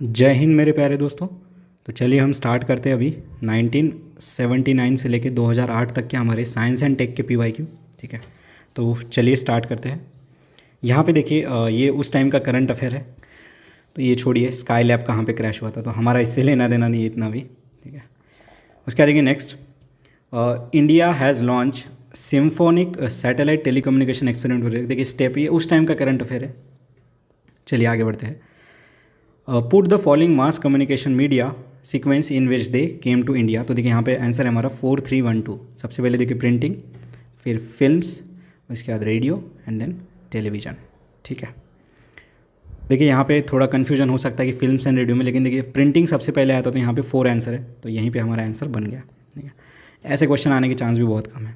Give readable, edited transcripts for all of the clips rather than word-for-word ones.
जय हिंद मेरे प्यारे दोस्तों। तो चलिए हम स्टार्ट करते हैं अभी 1979 से लेके 2008 तक के हमारे साइंस एंड टेक के पीवाईक्यू। ठीक है, तो चलिए स्टार्ट करते हैं। यहाँ पे देखिए ये उस टाइम का करंट अफेयर है। तो ये छोड़िए स्काई लैब कहाँ पे क्रैश हुआ था, तो हमारा इससे लेना देना नहीं है इतना भी। ठीक है, उसके बाद देखिए next, India has launch symphonic satellite telecommunication experiment project. देखिए स्टेप ये उस टाइम का करंट अफेयर है। चलिए आगे बढ़ते हैं। Put the following mass communication media sequence in which they came to India. तो देखिए यहाँ पे आंसर है हमारा 4312। सबसे पहले देखिए प्रिंटिंग, फिर फिल्म्स, उसके बाद रेडियो एंड देन टेलीविज़न। ठीक है, देखिए यहाँ पे थोड़ा कन्फ्यूजन हो सकता है कि फिल्म्स एंड रेडियो में, लेकिन देखिए प्रिंटिंग सबसे पहले आया था तो यहाँ पे 4 आंसर है, तो यहीं पे हमारा आंसर बन गया। ठीक है, ऐसे क्वेश्चन आने के चांस भी बहुत कम है।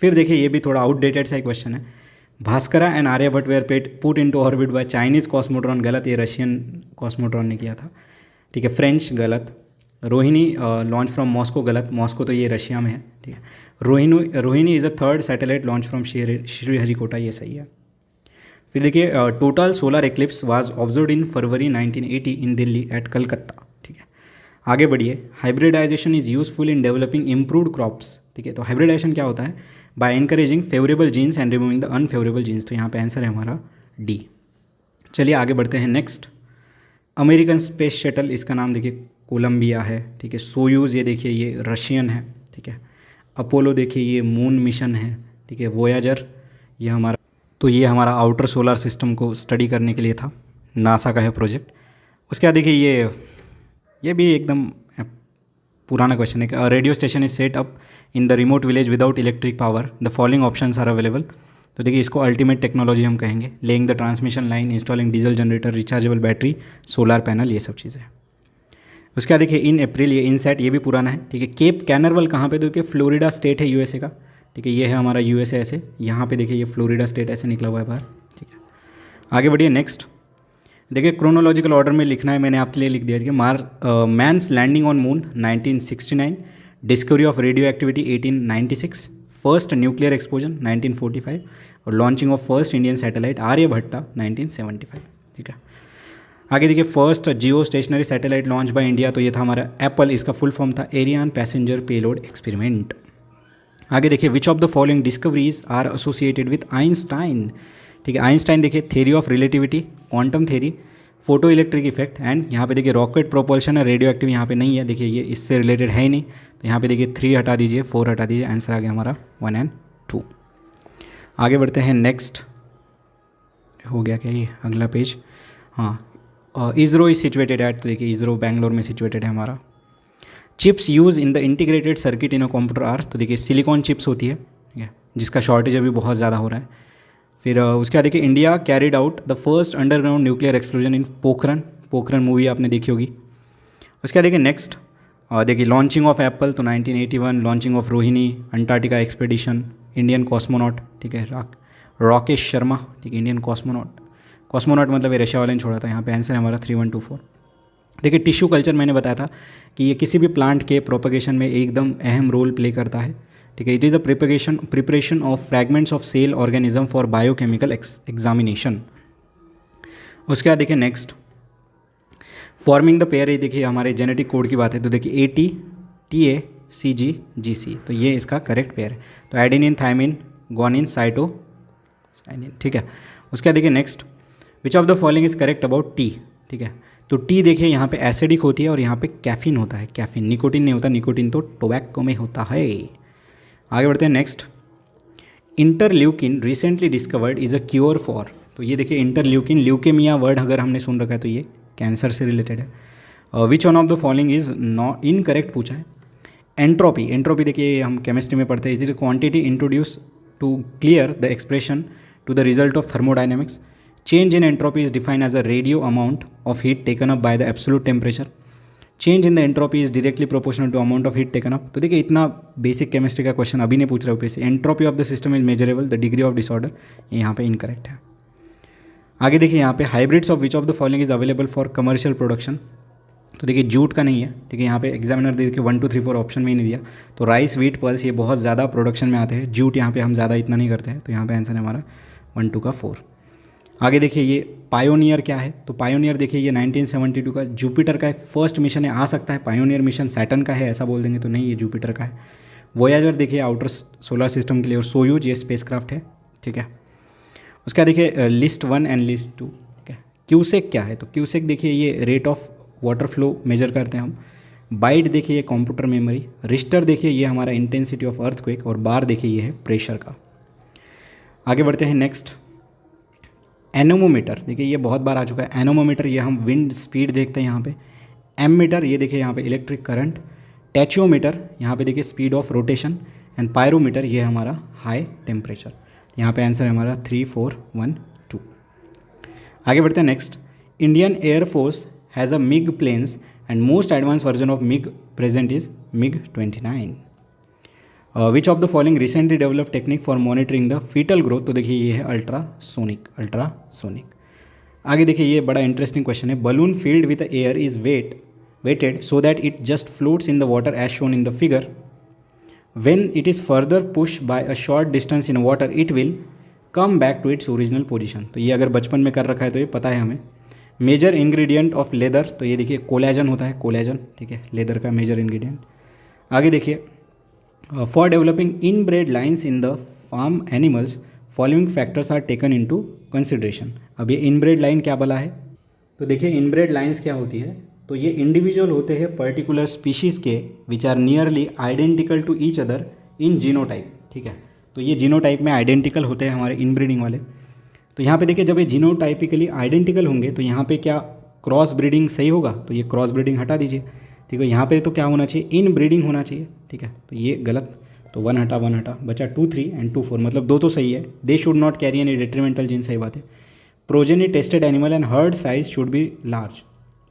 फिर देखिए ये भी थोड़ा आउटडेटेड सा क्वेश्चन है। Bhaskara and Aryabhata were put into orbit by Chinese cosmodrome. गलत, ये रशियन कॉस्मोड्रॉन ने किया था। ठीक है, फ्रेंच गलत। रोहिणी लॉन्च फ्रॉम मॉस्को गलत, मॉस्को तो ये रशिया में है। ठीक है, Rohini is a third satellite launch from Sriharikota, ये सही है। फिर देखिए total solar eclipse was observed in February 1980 in Delhi at Calcutta. ठीक है, आगे बढ़िए। Hybridization is useful in developing improved crops. ठीक है, तो हाइब्रिडाइजेशन क्या होता है? By encouraging favourable genes and removing the unfavourable genes. तो यहाँ पे आंसर है हमारा डी। चलिए आगे बढ़ते हैं। नेक्स्ट, अमेरिकन स्पेस शटल, इसका नाम देखिए कोलंबिया है। ठीक है, सोयूज़ ये देखिए ये रशियन है। ठीक है, अपोलो देखिए ये मून मिशन है। ठीक है, वोयाजर ये हमारा, तो ये हमारा आउटर सोलर सिस्टम को स्टडी करने के लिए था, नासा का है प्रोजेक्ट। उसके बाद देखिए ये भी एकदम पुराना क्वेश्चन है कि radio station is set up in the remote village without electric power, the following options are available. तो देखिए इसको अल्टीमेट टेक्नोलॉजी हम कहेंगे। Laying the transmission line, installing diesel generator, rechargeable battery, solar panel, ये सब चीज़ें। उसके बाद देखिए इन अप्रैल, ये इनसेट ये भी पुराना है। ठीक है, केप कैनरवल कहाँ पे? देखिए फ्लोरिडा स्टेट है यूएसए का। ठीक है, ये है हमारा यूएसए ऐसे, यहाँ पे देखिए ये फ्लोरिडा स्टेट ऐसे निकला हुआ है बाहर। ठीक है, आगे बढ़िए। नेक्स्ट देखिए क्रोनोलॉजिकल ऑर्डर में लिखना है, मैंने आपके लिए लिख दिया। ठीक है, man's landing on moon 1969, discovery of radioactivity 1896, first nuclear explosion 1945 और launching of first Indian satellite Aryabhata 1975। ठीक है, आगे देखिए first geostationary satellite launch by India, तो ये था हमारा एप्पल, इसका फुल फॉर्म था एरियन पैसेंजर पेलोड एक्सपेरिमेंट। आगे देखिए which of the following discoveries are associated with Einstein. ठीक है, आइंस्टाइन देखिए theory of relativity, quantum theory, photo electric effect and यहाँ पे देखिए रॉकेट प्रोपल्शन है, रेडियो एक्टिव यहाँ पे नहीं है। देखिए ये इससे रिलेटेड है ही नहीं, तो यहाँ पे देखिए 3 हटा दीजिए, 4 हटा दीजिए, आंसर आ गया हमारा 1 एंड 2। आगे बढ़ते हैं। नेक्स्ट हो गया क्या ये अगला पेज? हाँ, इसरो इज सिचुएटेड एट, तो देखिए इसरो बैंगलोर में सिचुएटेड है हमारा। Chips use in the integrated circuit in a computer are, तो देखिए सिलिकॉन चिप्स होती है। ठीक है, जिसका शॉर्टेज अभी बहुत ज़्यादा हो रहा है। फिर उसके बाद देखिए India carried out the first underground nuclear explosion in Pokhran. Pokhran movie आपने देखी होगी। उसके बाद देखिए नेक्स्ट, देखिए लॉन्चिंग ऑफ एप्पल तो 1981, launching of Rohini, Antarctica expedition, Indian cosmonaut. ठीक है, राकेश शर्मा। ठीक है, इंडियन कॉस्मोनॉट, कॉस्मोनॉट मतलब ये रशिया वाले ने छोड़ा था। यहाँ पे आंसर है हमारा 3124। देखिए टिश्यू कल्चर मैंने बताया था कि ये किसी भी प्लांट के प्रोपगेशन में एकदम अहम रोल प्ले करता है। ठीक है, it is a preparation of fragments of cell organism for biochemical examination. उसके बाद देखिए नेक्स्ट, फॉर्मिंग द पेयर, ये देखिए हमारे जेनेटिक कोड की बात है, तो देखिए ATTACGGC, तो ये इसका करेक्ट पेयर है। तो एडेनिन, थायमिन, ग्वानिन, साइटोसाइनिन। ठीक है, उसके बाद देखिए next, which of the following is correct about T. ठीक है, तो टी देखिए यहाँ पे एसिडिक होती है और यहाँ पे कैफीन होता है। कैफीन, निकोटिन नहीं होता, निकोटिन तो टोबैको में होता है। आगे बढ़ते हैं। Next, interleukin recently discovered is a cure for, तो ये देखिए इंटरल्यूकिन, ल्यूकेमिया वर्ड अगर हमने सुन रखा है तो ये कैंसर से रिलेटेड है। विच one of the following is not incorrect पूछा है। एंट्रोपी, एंट्रोपी देखिए हम केमिस्ट्री में पढ़ते हैं, is it quantity introduce to clear the expression to the result of thermodynamics. Change in entropy is defined as a radio amount of heat taken up by the absolute temperature. Change in the entropy is directly proportional to amount of heat taken up. तो देखिए इतना basic chemistry का question अभी नहीं पूछ रहा है। Entropy of the system is measurable, the degree of disorder, ये यहाँ पे इनकरेक्ट है। आगे देखिए यहाँ पे hybrids of which of the following is available for commercial production, तो देखिए जूट का नहीं है। ठीक है, यहाँ पे एग्जामिनर देखिए 1 2 3 4 ऑप्शन में ही नहीं दिया, तो राइस, व्हीट, पल्स ये बहुत ज़्यादा प्रोडक्शन में आते हैं। जूट यहाँ पे हम ज़्यादा इतना नहीं करते हैं, तो यहाँ पे आंसर है हमारा 1 2 का 4। आगे देखिए ये पायोनियर क्या है, तो पायोनियर देखिए ये 1972 का जुपिटर का एक फर्स्ट मिशन है। आ सकता है पायोनियर मिशन सैटर्न का है ऐसा बोल देंगे, तो नहीं, ये जुपिटर का है। वोयाजर देखिए आउटर सोलर सिस्टम के लिए, और सोयूज ये स्पेसक्राफ्ट है, ठीक है। उसका देखिए लिस्ट 1 एंड लिस्ट 2, ठीक है। क्यूसेक क्या है, तो क्यूसेक देखिए ये rate of water flow measure करते हैं हम। बाइट देखिए ये कंप्यूटर मेमोरी। रिश्टर देखिए ये हमारा इंटेंसिटी ऑफ अर्थक्वेक, और बार देखिए ये है प्रेशर का। आगे बढ़ते हैं नेक्स्ट, एनोमोमीटर देखिए ये बहुत बार आ चुका है। एनोमोमीटर ये हम विंड स्पीड देखते हैं यहाँ पे। एममीटर ये देखिए यहाँ पे इलेक्ट्रिक करंट। टैचियोमीटर यहाँ पे देखिए speed of rotation. And pyrometer ये हमारा हाई टेम्परेचर। यहाँ पे आंसर है हमारा 3, 4, 1, 2। आगे बढ़ते हैं next, Indian air force has a MiG planes and most advance version of MiG present is MiG-29। Which of the following recently develop technique for monitoring the foetal growth, तो देखिए ये है अल्ट्रासोनिक। आगे देखिए ये बड़ा इंटरेस्टिंग क्वेश्चन है। Balloon filled with air is weighted so that it just floats in the water as shown in the figure. When it is further push by a short distance in water it will come back to its original position. तो ये अगर बचपन में कर रखा है तो ये पता है हमें। मेजर इंग्रेडिएंट ऑफ लेदर, तो ये देखिए कोलेजन होता है, कोलेजन, ठीक है, लेदर का मेजर इंग्रेडिएंट। आगे देखिए for developing inbred lines in the farm animals following factors are taken into consideration. अब ये इनब्रेड लाइन क्या बोला है, तो देखिए इनब्रेड लाइन्स क्या होती है, तो ये इंडिविजुअल होते हैं पर्टिकुलर स्पीशीज़ के which are nearly identical to each other in genotype, ठीक है। तो ये जीनोटाइप में आइडेंटिकल होते हैं हमारे इनब्रीडिंग वाले। तो यहाँ पे देखिए जब ये जीनोटाइपिकली आइडेंटिकल होंगे तो यहाँ पे क्या क्रॉस ब्रीडिंग सही होगा, तो ये क्रॉस ब्रीडिंग हटा दीजिए, ठीक है। यहाँ पे तो क्या होना चाहिए, इन ब्रीडिंग होना चाहिए, ठीक है। तो ये गलत, तो 1 हटा, बचा 2, 3 एंड 2, 4, मतलब 2 तो सही है। They should not carry any detrimental gene, सही बात है। Progeny tested animal and heard size should be large.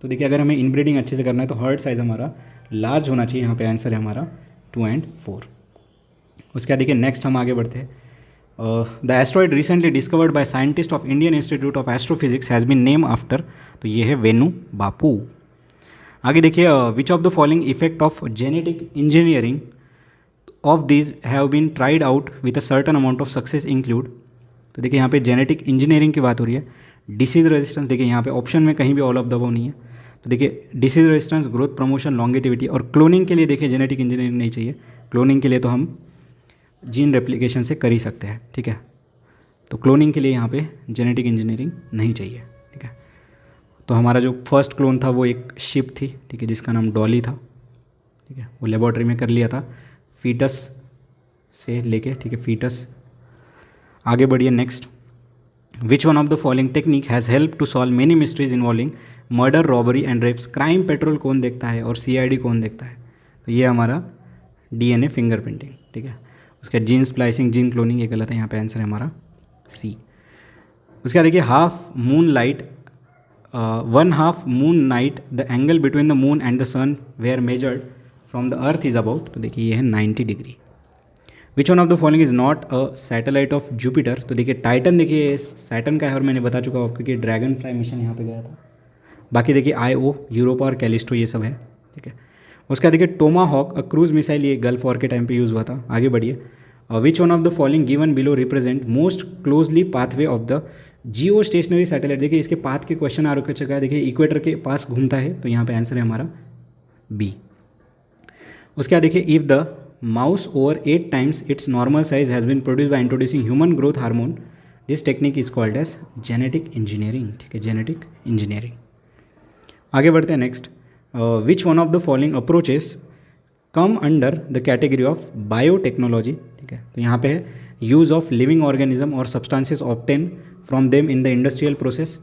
तो देखिए अगर हमें इनब्रीडिंग अच्छे से करना है तो हर्ड साइज हमारा लार्ज होना चाहिए। यहाँ पे आंसर है हमारा 2 एंड 4। उसके बाद देखिए नेक्स्ट हम आगे बढ़ते हैं। The asteroid recently discovered by scientist of Indian Institute of Astrophysics has been name after, तो ये है वेनु बापू। आगे देखिए which of the following effect of genetic engineering of these have been tried out with a certain amount of success include. तो देखिए यहाँ पे genetic engineering की बात हो रही है। डिसीज रेजिस्टेंस, देखिए यहाँ पे ऑप्शन में कहीं भी ऑल ऑफ द अबव नहीं है। तो देखिए disease resistance, growth promotion, longevity, और क्लोनिंग के लिए देखिए जेनेटिक इंजीनियरिंग नहीं चाहिए। क्लोनिंग के लिए तो हम जीन रेप्लिकेशन से कर ही सकते हैं, ठीक है। तो क्लोनिंग के लिए यहाँ पे जेनेटिक इंजीनियरिंग नहीं चाहिए, ठीक है। तो हमारा जो फर्स्ट क्लोन था वो एक शिप थी, ठीक है, जिसका नाम डॉली था, ठीक है। वो लेबॉर्ट्री में कर लिया था फीटस से लेके, ठीक है, फीटस। आगे बढ़िए next, which one of the following technique has help to solve many mysteries involving murder, robbery and rapes. Crime Patrol कौन देखता है और CID कौन देखता है, तो ये हमारा DNA फिंगरप्रिंटिंग, ठीक है। उसका जीन स्प्लाइसिंग, जीन क्लोनिंग, ये गलत है, यहाँ पे आंसर है हमारा C। उसका देखिए half moon light, 1/2 moon night, the angle between the moon and the sun where measured from the earth is about, तो देखिए ये है 90 degree. Which one of the following is not a satellite of Jupiter, तो देखिए Titan, देखिए Saturn का है और मैंने बता चुका हूँ आपको कि ड्रैगन फ्लाई मिशन यहाँ पे गया था। बाकी देखिए IO, यूरोपा और कैलिस्टो ये सब है, ठीक है। उसका देखिए टोमाहॉक, अ क्रूज मिसाइल, ये गल्फ वॉर के टाइम पे यूज़ हुआ था। आगे बढ़िए, विच one of the following given below represent most closely pathway of the Jio stationery satellite. देखिए इसके पाथ के क्वेश्चन आ चुका है, देखिए इक्वेटर के पास घूमता है, तो यहाँ पे आंसर है हमारा B। उसके बाद देखिए if the mouse over 8 times its normal size has been produce by introducing human growth hormone, this technique is called as genetic engineering, ठीक है, जेनेटिक इंजीनियरिंग। आगे बढ़ते हैं next, which one of the following approaches come under the category of biotechnology, ठीक है। तो यहाँ पे है यूज़ ऑफ लिविंग ऑर्गेनिज्म और substances obtain from them in the industrial process,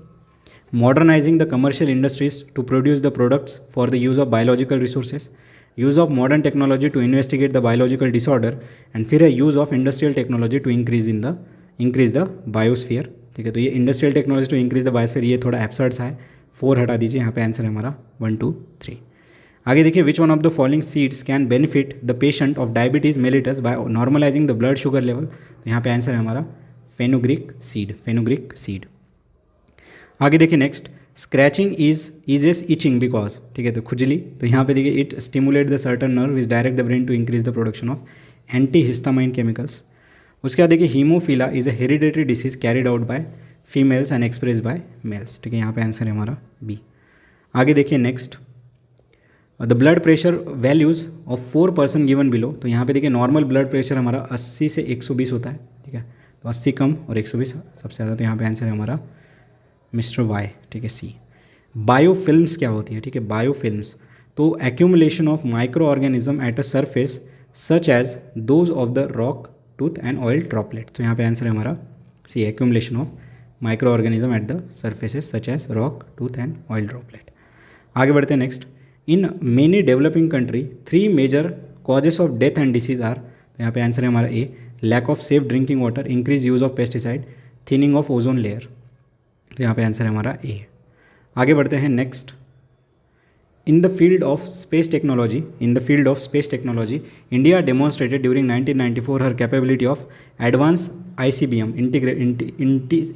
modernising the commercial industries to produce the products for the use of biological resources, use of modern technology to investigate the biological disorder, and फिर है use of industrial technology to increase the biosphere, ठीक है। तो ये industrial technology to increase the biosphere, ये थोड़ा absurd सा है, 4 हटा दीजिए, यहाँ पे आंसर है हमारा 1, 2, 3। आगे देखिए which one of the following seeds can benefit the patient of diabetes mellitus by normalising the blood sugar level, तो यहाँ पे आंसर है हमारा फेनुग्रीक सीड। आगे देखिए next, scratching is itching because, ठीक है, तो खुजली, तो यहाँ पे देखिए it stimulate the certain nerve which direct the brain to increase the production of anti histamine chemicals. उसके बाद देखिए haemophilia is a hereditary disease carried out by, females and express by males. ठीक है, यहाँ पे आंसर है हमारा B. आगे देखिए next, the blood pressure values of 4 person given below. तो यहाँ पे देखिए नॉर्मल ब्लड प्रेशर हमारा 80 से 120 होता है। ठीक है, तो 80 कम और 120 सबसे ज़्यादा, तो यहाँ पे आंसर है हमारा मिस्टर वाई। ठीक है, सी। बायोफिल्म्स क्या होती है? ठीक है, बायोफिल्म्स तो accumulation of micro organism at a surface such as those of the rock tooth and oil droplet. तो यहाँ पे आंसर है हमारा C, accumulation of micro organism at the surfaces such as rock tooth and oil droplet. आगे बढ़ते हैं next, in many developing country 3 major causes of death and disease are. तो यहाँ पे आंसर है हमारा A, lack of safe drinking water, increase use of pesticide, thinning of ozone layer. तो यहाँ पे आंसर है हमारा ए। आगे बढ़ते हैं next, in the field of space technology, India demonstrated during 1994 her capability of advance ICBM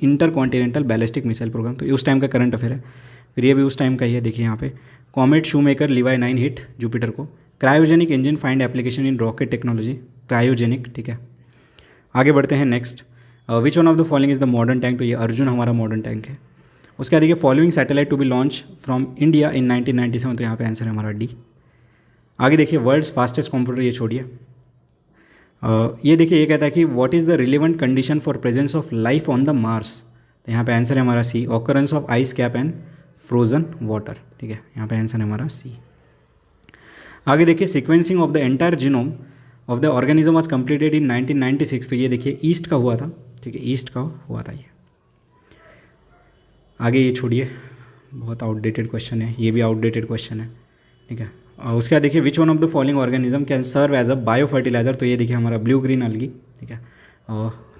intercontinental ballistic missile programme. तो ये उस टाइम का करंट अफेयर है, फिर ये भी उस टाइम का ही है। देखिए यहाँ पे comet Shoemaker Levy 9 hit Jupiter को, cryogenic engine find application in rocket technology, cryogenic. ठीक है, आगे बढ़ते हैं next, which one of the following is the modern tank. तो ये अर्जुन हमारा मॉडर्न टैंक है। उसके बाद देखिए following satellite to be launch from India in 1997। तो यहाँ पे आंसर है हमारा डी। आगे देखिए वर्ल्ड्स फास्टेस्ट कंप्यूटर, ये छोड़िए। ये देखिए ये कहता है कि what is the relevant condition for presence of life on the Mars. तो यहाँ पे आंसर है हमारा C, occurrence of ice cap and frozen water. ठीक है, यहाँ पे आंसर है हमारा सी। आगे देखिए sequencing of the entire genome of the organism was completed in 1996। तो ये देखिए ईस्ट का हुआ था। ठीक है, ईस्ट का हुआ था ये। आगे ये छोड़िए, बहुत आउटडेटेड क्वेश्चन है, ये भी आउटडेटेड क्वेश्चन है। ठीक है, उसके बाद देखिए which one of the following organism can serve as a bio fertiliser. तो ये देखिए हमारा ब्लू ग्रीन अलगी। ठीक है,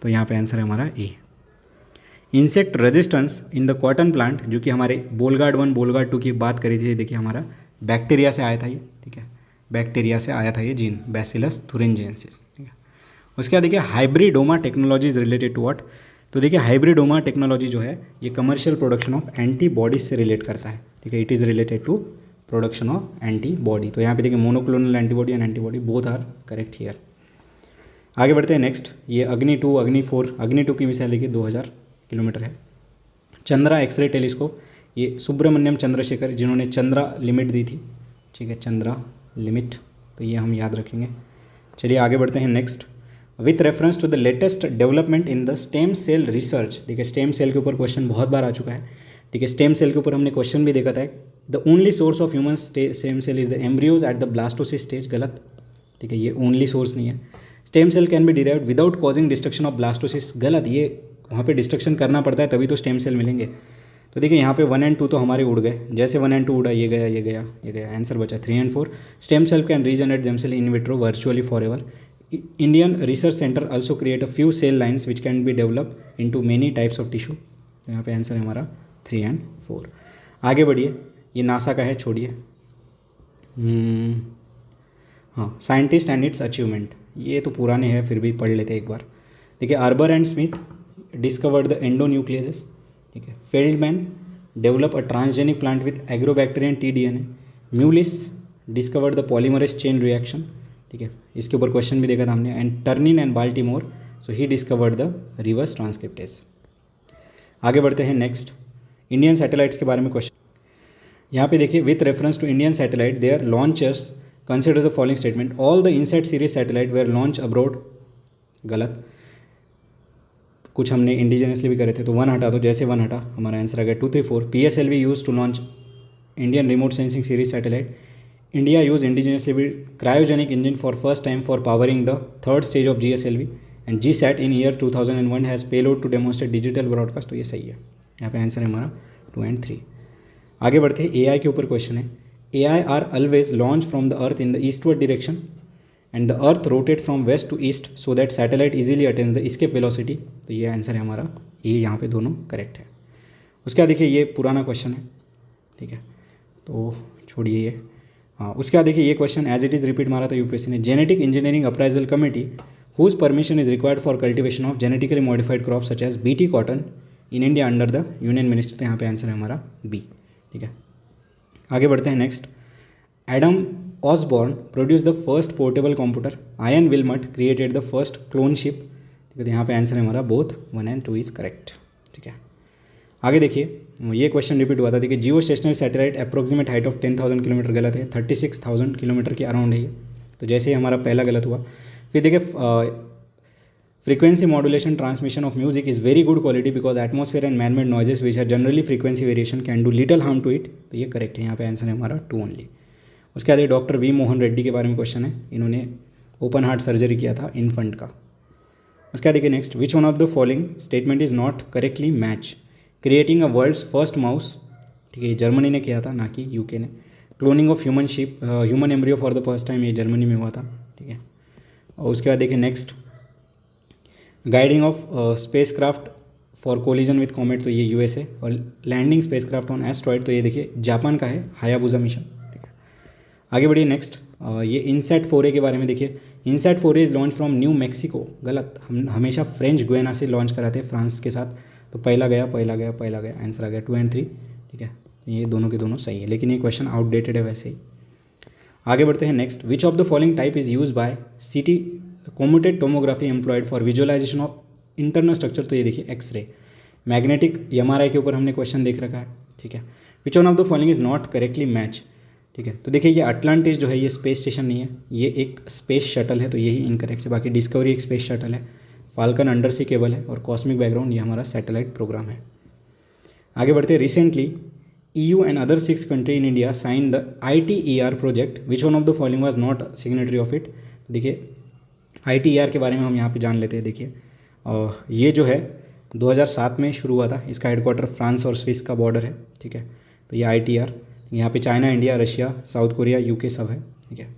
तो यहाँ पे आंसर है हमारा A. Insect resistance in the cotton plant, जो कि हमारे बोलगार्ड 1 बोलगार्ड 2 की बात करी थी, देखिए हमारा बैक्टीरिया से आया था ये। ठीक है, बैक्टीरिया से आया था ये जीन, बैसिलस thuringiensis। ठीक है, उसके बाद देखिए hybridoma technology is related to what. तो देखिए हाइब्रिडोमा टेक्नोलॉजी जो है ये कमर्शियल प्रोडक्शन ऑफ एंटीबॉडीज से रिलेट करता है। ठीक है, it is related to production of antibody. तो यहाँ पे देखिए monoclonal antibody and antibody both are correct here. आगे बढ़ते हैं नेक्स्ट, ये अग्नि 2 अग्नि 4, अग्नि 2 की मिसाइल देखिए 2000 किलोमीटर है। चंद्रा एक्सरे टेलीस्कोप, ये सुब्रमण्यम चंद्रशेखर जिन्होंने चंद्रा लिमिट दी थी। ठीक है, चंद्रा लिमिट, तो ये हम याद रखेंगे। चलिए आगे बढ़ते हैं next, with reference to the latest development in the stem cell research. देखिए स्टेम सेल के ऊपर क्वेश्चन बहुत बार आ चुका है। ठीक है, स्टेम सेल के ऊपर हमने क्वेश्चन भी देखा था, the only source of human stem cell is the embryos at the blastocyst stage. गलत। ठीक है, ये ओनली सोर्स नहीं है। Stem cell can be derived without causing destruction of blastocyst. गलत, ये वहाँ पे डिस्ट्रक्शन करना पड़ता है तभी तो स्टेम सेल मिलेंगे। तो देखिए यहाँ पे 1 और 2 तो हमारे उड़ गए, जैसे 1 और 2 उड़ा, ये गया ये गया ये गया, आंसर बचा 3 और 4। Stem cell can regenerate themselves in vitro virtually for ever. Indian research centre also create a few cell lines which can be develop into many types of tissue. तो यहाँ पे आंसर है हमारा 3 और 4। आगे बढ़िए, ये नासा का है, छोड़िए। हाँ, साइंटिस्ट एंड इट्स अचीवमेंट, ये तो पुराने हैं फिर भी पढ़ लेते हैं एक बार। देखिए Arber and Smith discovered the endonuclease. ठीक है, Feldman develop a transgenic plant with agrobacterium tDNA। Mullis discovered the polymerase chain reaction. ठीक है, इसके ऊपर क्वेश्चन भी देखा था हमने। And Temin and Baltimore, so he discovered the reverse transcriptase. आगे बढ़ते हैं नेक्स्ट, इंडियन सैटेलाइट्स के बारे में क्वेश्चन। यहाँ पे देखिए with reference to Indian satellite their launchers consider the following statement, all the INSAT series satellite were launch abroad. गलत, कुछ हमने इंडिजिनियसली भी करे थे, तो 1 हटा दो, जैसे 1 हटा हमारा आंसर आ गया 2, 3, 4। PSLV use to launch Indian remote sensing series satellite. India use indigenously भी cryogenic engine for first time for powering the 3rd stage of GSLV। And GSAT in year 2001 has payload to demonstrate digital broadcast. तो ये सही है, यहाँ पे answer है हमारा 2 और 3। आगे बढ़ते हैं, AI के ऊपर क्वेश्चन है। AI are always launch from the earth in the eastward direction and the earth rotate from west to east so that satellite easily attains the escape velocity. तो ये आंसर है हमारा, ये यहाँ पे दोनों करेक्ट है। उसके बाद देखिए ये पुराना क्वेश्चन है। ठीक है, तो छोड़िए ये। हाँ, उसके बाद देखिए ये question as it is repeat मारा था यूपीएससी ने। Genetic engineering appraisal committee whose permission is required for cultivation of genetically modified crop such as BT cotton in India under the union minister. तो यहाँ पे आंसर है हमारा B. ठीक है, आगे बढ़ते हैं next, Adam Osborne produce the first portable computer. Ian Wilmut created the first clone sheep. ठीक है, तो यहाँ पे आंसर है हमारा बोथ 1 और 2 इज करेक्ट। ठीक है, आगे देखिए, ये क्वेश्चन रिपीट हुआ था। देखिए, जियो stationery satellite approximate height of 10,000 kilometre गलत है, 36,000 किलोमीटर के अराउंड है ये। तो जैसे ही हमारा पहला गलत हुआ। फिर देखिए, frequency modulation transmission of music is very good quality because atmosphere and man made noises which are generally frequency variation can do little harm to it. तो ये करेक्ट है, यहाँ पे आंसर है हमारा 2 ओनली। उसके बाद डॉक्टर वी मोहन रेड्डी के बारे में क्वेश्चन है। इन्होंने ओपन हार्ट सर्जरी किया था इन्फेंट का। उसके बाद देखिए next, which one of the following statement is not correctly match creating a world's first mouse. ठीक है, जर्मनी ने किया था, ना कि यूके ने। Cloning of human embryo for the first time, ये जर्मनी में हुआ था। ठीक है, और उसके बाद देखिए next, guiding of spacecraft for collision with comet, तो ये यूएसए। और landing spacecraft on asteroid, तो ये देखिए जापान का है, हायाबुसा मिशन। ठीक है, आगे बढ़िए नेक्स्ट, ये इनसैट 4A के बारे में देखिए। INSAT 4A is launch from new Mexico, गलत। हम हमेशा फ्रेंच गुयाना से लॉन्च कराते हैं फ्रांस के साथ। तो पहला गया, आंसर आ गया 2 और 3। ठीक है, ये दोनों के दोनों सही है, लेकिन ये क्वेश्चन आउटडेटेड है वैसे ही। आगे बढ़ते हैं next, which of the following type is use by CT computed tomography employed for visualisation of internal structure. तो ये देखिए एक्सरे, मैग्नेटिक MRI के ऊपर हमने क्वेश्चन देख रखा है। ठीक है, विच one of the following is not correctly match. ठीक है, तो देखिए ये अटलांटिस जो है ये स्पेस स्टेशन नहीं है, ये एक स्पेस शटल है, तो यही इनकरेक्ट है। बाकी डिस्कवरी एक स्पेस शटल है, फाल्कन अंडर सी केबल है, और कॉस्मिक बैकग्राउंड ये हमारा सैटेलाइट प्रोग्राम है। आगे बढ़ते हैं, recently EU and other 6 countries in India signed the ITER project. Which one of the following was not signatory of it? देखिए ITER के बारे में हम यहाँ पे जान लेते हैं। देखिए ये जो है 2007 में शुरू हुआ था, इसका हेडक्वार्टर फ्रांस और स्विस का बॉर्डर है। ठीक है, तो ये ITER, यहाँ पे China, India, Russia, south Korea, UK सब है। ठीक है,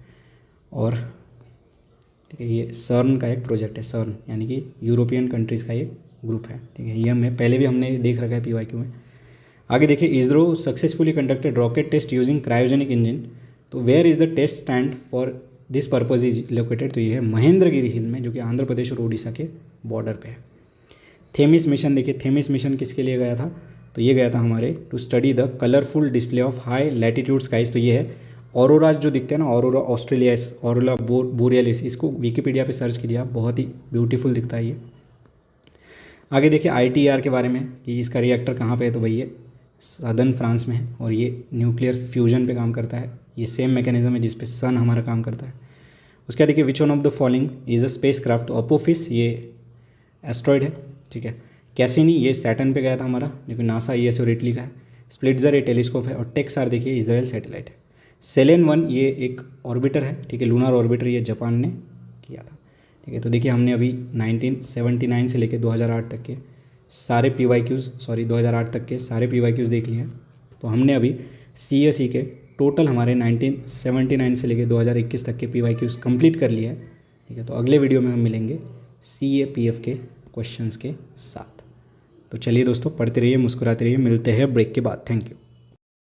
और ठीक है, ये सर्न का एक प्रोजेक्ट है, सर्न यानी कि यूरोपियन कंट्रीज़ का एक ग्रुप है। ठीक है, ये हमें पहले भी हमने देख रखा है PYQ में। आगे देखिए, ISRO successfully conducted rocket test using cryogenic engine. तो where is the test stand for this purpose is located. तो ये है महेंद्रगिरी हिल में, जो कि आंध्र प्रदेश और उड़ीसा के बॉर्डर पे है। थेमिस मिशन देखिए, थेमिस मिशन किसके लिए गया था? तो ये गया था हमारे to study the colourful display of high latitude skies. तो ये है ऑरोराज जो दिखते हैं ना, ऑरोरा ऑस्ट्रेलियास, ऑरोरा बोरियलिस, इसको विकीपीडिया पे सर्च कीजिए आप, बहुत ही ब्यूटीफुल दिखता है ये। आगे देखिए ITER के बारे में कि इसका रिएक्टर कहाँ पे है, तो भाई ये सदर्न फ्रांस में है, और ये न्यूक्लियर फ्यूजन पे काम करता है। ये सेम मैकेनिज्म है जिस पे सन हमारा काम करता है। उसके बाद देखिए, which one of the following is a space craft. तो अपोफिस ये एस्ट्रॉयड है। ठीक है, कैसिनी ये सैटर्न पे गया था हमारा, जो कि नासा IS और इटली का है। स्प्लिट्जर ये टेलीस्कोप है, और टेक्सार देखिए इजराइल सैटेलाइट है। सेलेन 1 ये एक ऑर्बिटर है। ठीक है, लूनर ऑर्बिटर, ये जापान ने किया था। ठीक है, तो देखिए हमने अभी 1979 से लेकर 2008 तक के सारे PYQs 2008 तक के सारे PYQs देख लिए हैं। तो हमने अभी CSE के टोटल हमारे 1979 से लेकर 2021 तक के PYQs कंप्लीट कर लिए हैं। ठीक है, तो अगले वीडियो में हम मिलेंगे CAPF के क्वेश्चंस के साथ। तो चलिए दोस्तों, पढ़ते रहिए, मुस्कुराते रहिए, मिलते हैं ब्रेक के बाद। Thank you.